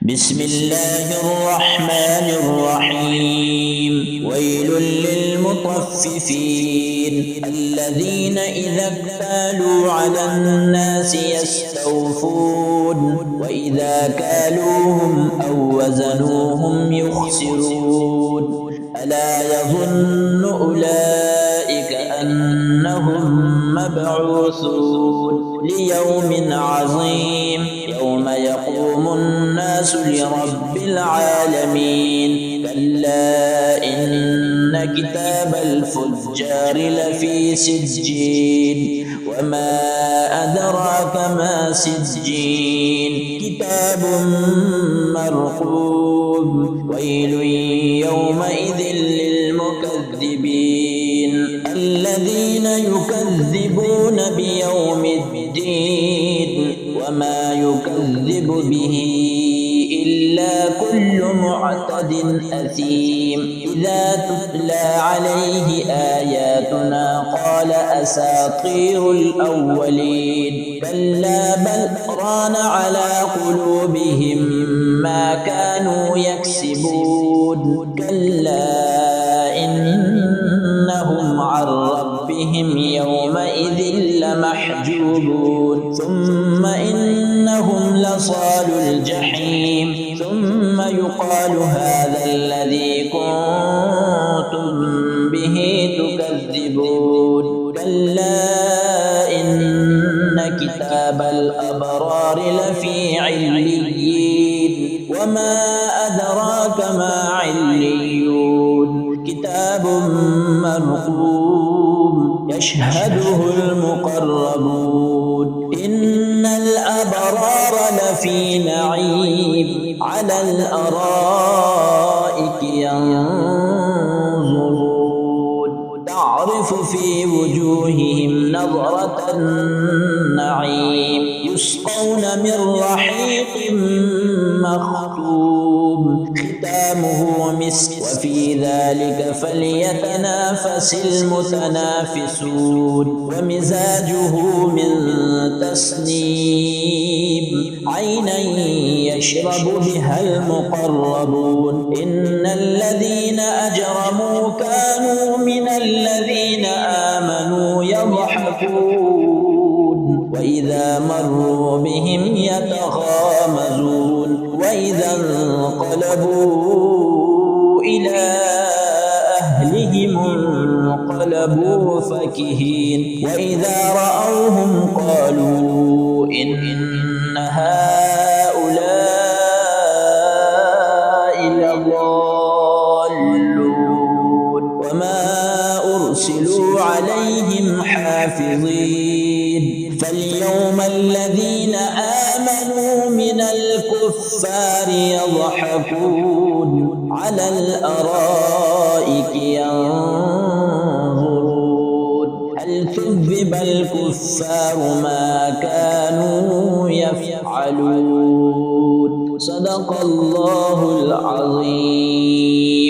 بسم الله الرحمن الرحيم. ويل للمطففين الذين إذا اكتالوا على الناس يستوفون وإذا كالوهم أو وزنوهم يخسرون. ألا يظن أولئك أنهم مبعوثون ليوم عظيم يوم يقوم الناس لرب العالمين. كلا إن كتاب الفجار لفي سجين وما أدراك ما سجين كتاب مرقوم. ويل يومئذ للمكذبين الذين يكذبون بيوم الدين وما يكذب به إلا كل معتد أثيم. إذا تتلى عليه آياتنا قال أساطير الأولين. كلا بل ران على قلوبهم ما كانوا يكسبون. كلا إنهم عن ربهم يومئذ لمحجوبون. ثم إنهم لصال الجحيم. ثم يقال هذا الذي كنتم به تكذبون. كلا إن كتاب الأبرار لفي عليين وما أدراك ما عليون كتاب مرقوم يشهده المقربون. إن الأبرار لفي نعيم على الأرائك ينظرون تعرف في وجوههم نظرة النعيم. يسقون من رحيق مختوم ختامه مسك وفي ذلك فليتنافس المتنافسون. ومزاجه من تسنيم عينا يشرب بها المقربون. إن الذين أجرموا كانوا من الذين آمنوا يضحكون وإذا مروا بهم يتغامزون. وإذا انقلبوا إلى أهلهم انقلبوا فكهين. وإذا رأوهم قالوا إن هؤلاء لضالون وما أرسلوا عليهم حافظين. فاليوم الذين آمنوا من الكفار يضحكون على الأرائك ينظرون هل ثوب الكفار ما كانوا يفعلون. صدق الله العظيم.